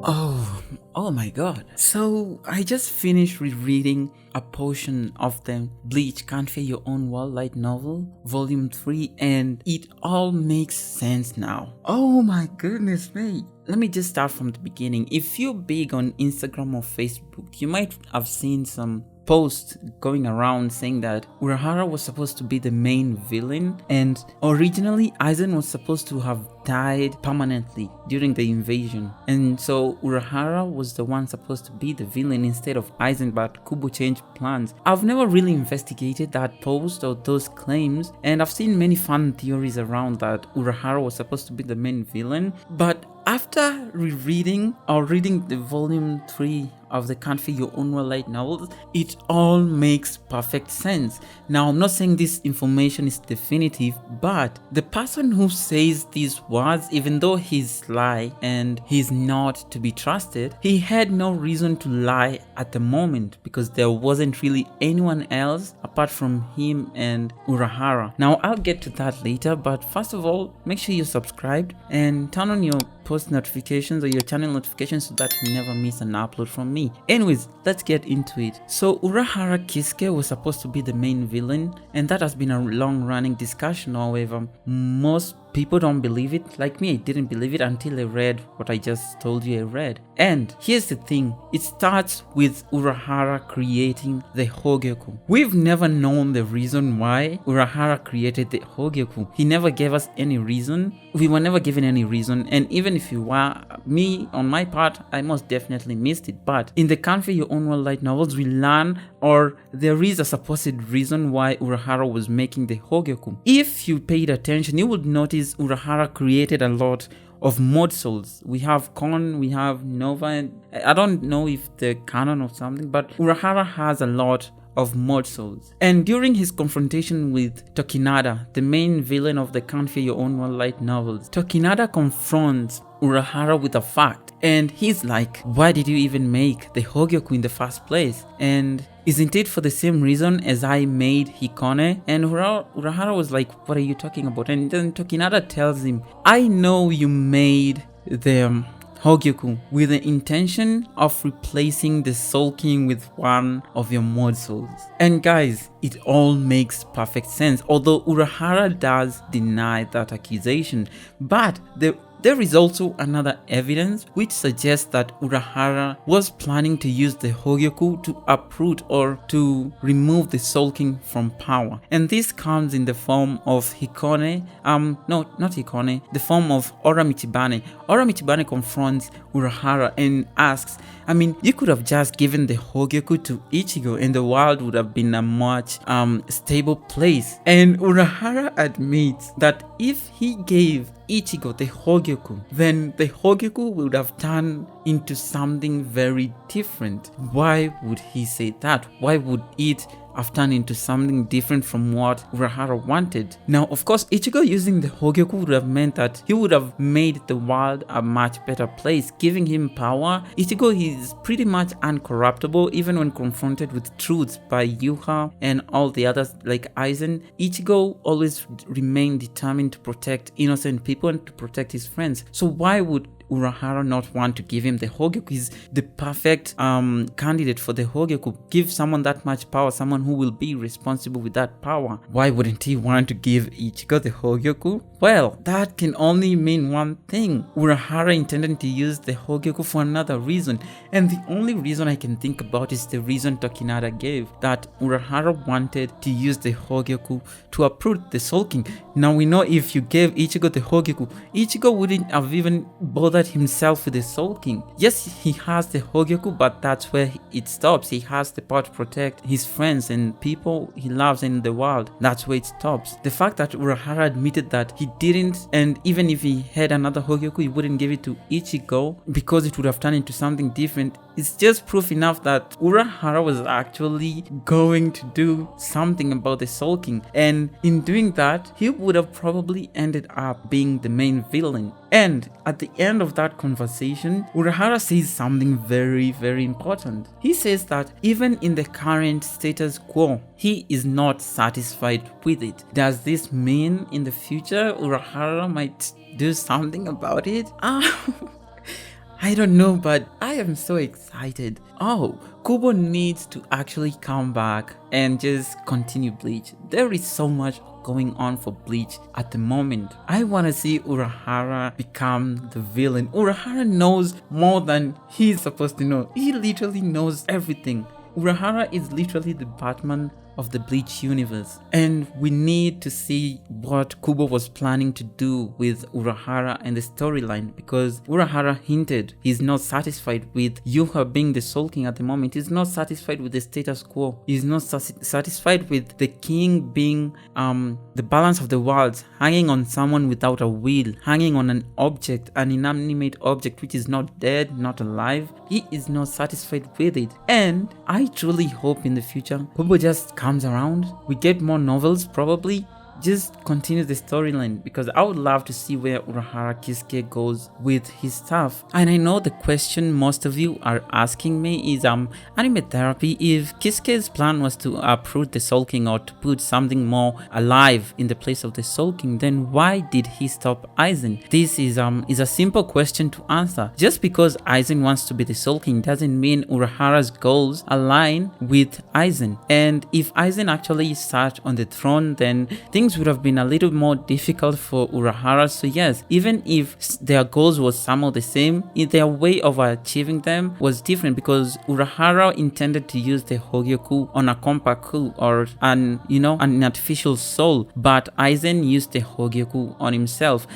Oh my god. So I just finished rereading a portion of the Bleach Can't Fear Your Own World light novel, volume 3, and it all makes sense now. Oh my goodness me. Let me just start from the beginning. If you're big on Instagram or Facebook, you might have seen some post going around saying that Urahara was supposed to be the main villain, and originally Aizen was supposed to have died permanently during the invasion, and so Urahara was the one supposed to be the villain instead of Aizen, but Kubo changed plans. I've never really investigated that post or those claims, and I've seen many fun theories around that Urahara was supposed to be the main villain, but after rereading or reading the volume 3 of the Can't Fear Your Own World light novels, it all makes perfect sense. Now, I'm not saying this information is definitive, but the person who says these words, even though he's sly and he's not to be trusted, he had no reason to lie at the moment because there wasn't really anyone else apart from him and Urahara. Now, I'll get to that later, but first of all, make sure you're subscribed and turn on your post notifications or your channel notifications so that you never miss an upload from me. Anyways, let's get into it. So Urahara Kisuke was supposed to be the main villain, and that has been a long running discussion. However, most people don't believe it. Like me, I didn't believe it until I read what I just told you I read. And here's the thing, it starts with Urahara creating the Hogyoku. We've never known the reason why Urahara created the Hogyoku. He never gave us any reason. We were never given any reason, and even if you were, me, on my part, I most definitely missed it. But in the Can't Fear Your Own World light novels, we learn, or there is a supposed reason why Urahara was making the Hogyoku. If you paid attention, you would notice Urahara created a lot of mod souls. We have Kon, we have Nova, and I don't know if they're canon or something, but Urahara has a lot of mod souls. And during his confrontation with Tokinada, the main villain of the Can't Fear Your Own World light novels, Tokinada confronts Urahara with a fact, and he's like, why did you even make the Hogyoku in the first place? And isn't it for the same reason as I made Hikone? And Urahara was like, what are you talking about? And then Tokinada tells him, I know you made the Hogyoku with the intention of replacing the Soul King with one of your mod souls. And guys, it all makes perfect sense, although Urahara does deny that accusation, but there is also another evidence which suggests that Urahara was planning to use the Hogyoku to uproot or to remove the Soul King from power. And this comes in the form of Hikone, the form of Ora Michibane. Ora Michibane confronts Urahara and asks, you could have just given the Hogyoku to Ichigo and the world would have been a much stable place. And Urahara admits that if he gave Ichigo the Hogyoku, then the Hogyoku would have turned into something very different. Why would he say that? Why would it have turned into something different from what Urahara wanted? Now, of course, Ichigo using the Hogyoku would have meant that he would have made the world a much better place, giving him power. Ichigo is pretty much uncorruptible, even when confronted with truths by Yuha and all the others like Aizen. Ichigo always remained determined to protect innocent people and to protect his friends. So why would Urahara not want to give him the Hogyoku? He's the perfect candidate for the Hogyoku. Give someone that much power, someone who will be responsible with that power. Why wouldn't he want to give Ichigo the Hogyoku? Well, that can only mean one thing. Urahara intended to use the Hogyoku for another reason, and the only reason I can think about is the reason Tokinada gave, that Urahara wanted to use the Hogyoku to uproot the Soul King. Now we know if you gave Ichigo the Hogyoku, Ichigo wouldn't have even bothered himself with the Soul King. Yes, he has the Hogyoku, but that's where it stops. He has the power to protect his friends and people he loves in the world. That's where it stops. The fact that Urahara admitted that he didn't, and even if he had another Hogyoku, he wouldn't give it to Ichigo because it would have turned into something different, it's just proof enough that Urahara was actually going to do something about the Soul King, and in doing that, he would have probably ended up being the main villain. And at the end of that conversation, Urahara says something very, very important. He says that even in the current status quo, he is not satisfied with it. Does this mean in the future Urahara might do something about it? I don't know, but I am so excited. Oh, Kubo needs to actually come back and just continue Bleach. There is so much going on for Bleach at the moment. I want to see Urahara become the villain. Urahara knows more than he's supposed to know. He literally knows everything. Urahara is literally the Batman of the Bleach universe, and we need to see what Kubo was planning to do with Urahara and the storyline, because Urahara hinted he's not satisfied with Yuha being the Soul King at the moment. He's not satisfied with the status quo. He's not satisfied with the king being the balance of the worlds, hanging on someone without a will, hanging on an object, an inanimate object which is not dead, not alive. He is not satisfied with it, and I truly hope in the future Kubo just comes around. We get more novels probably. Just continue the storyline, because I would love to see where Urahara Kisuke goes with his stuff. And I know the question most of you are asking me is anime therapy, if Kisuke's plan was to uproot the Soul King or to put something more alive in the place of the Soul King, then why did he stop Aizen? This is a simple question to answer. Just because Aizen wants to be the Soul King doesn't mean Urahara's goals align with Aizen. And if Aizen actually sat on the throne, then things would have been a little more difficult for Urahara. So yes, even if their goals was somehow the same, their way of achieving them was different, because Urahara intended to use the Hogyoku on a Kompaku, or an artificial soul, but Aizen used the Hogyoku on himself.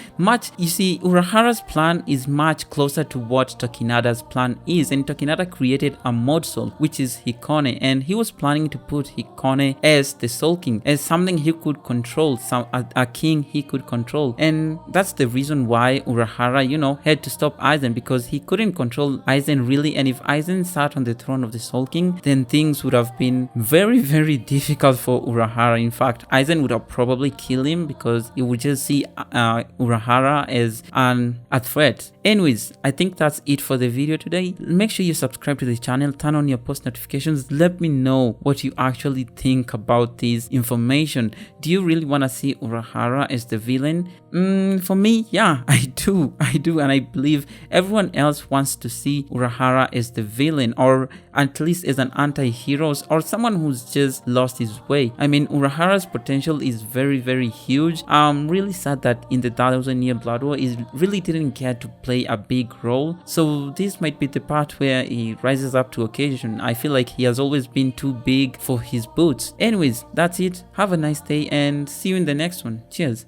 You see, Urahara's plan is much closer to what Tokinada's plan is, and Tokinada created a mod soul, which is Hikone, and he was planning to put Hikone as the Soul King, as something he could control, a king he could control. And that's the reason why Urahara, had to stop Aizen, because he couldn't control Aizen really. And if Aizen sat on the throne of the Soul King, then things would have been very, very difficult for Urahara. In fact, Aizen would have probably killed him, because he would just see Urahara as a threat. Anyways, I think that's it for the video today. Make sure you subscribe to the channel, turn on your post notifications. Let me know what you actually think about this information. Do you really want to see Urahara as the villain? For me, yeah, I do, and I believe everyone else wants to see Urahara as the villain, or at least as an anti-hero, or someone who's just lost his way. I mean, Urahara's potential is very, very huge. I'm really sad that in the 1000-year Blood War, he really didn't get to play a big role. So this might be the part where he rises up to occasion. I feel like he has always been too big for his boots. Anyways, that's it. Have a nice day and see you in the next one. Cheers.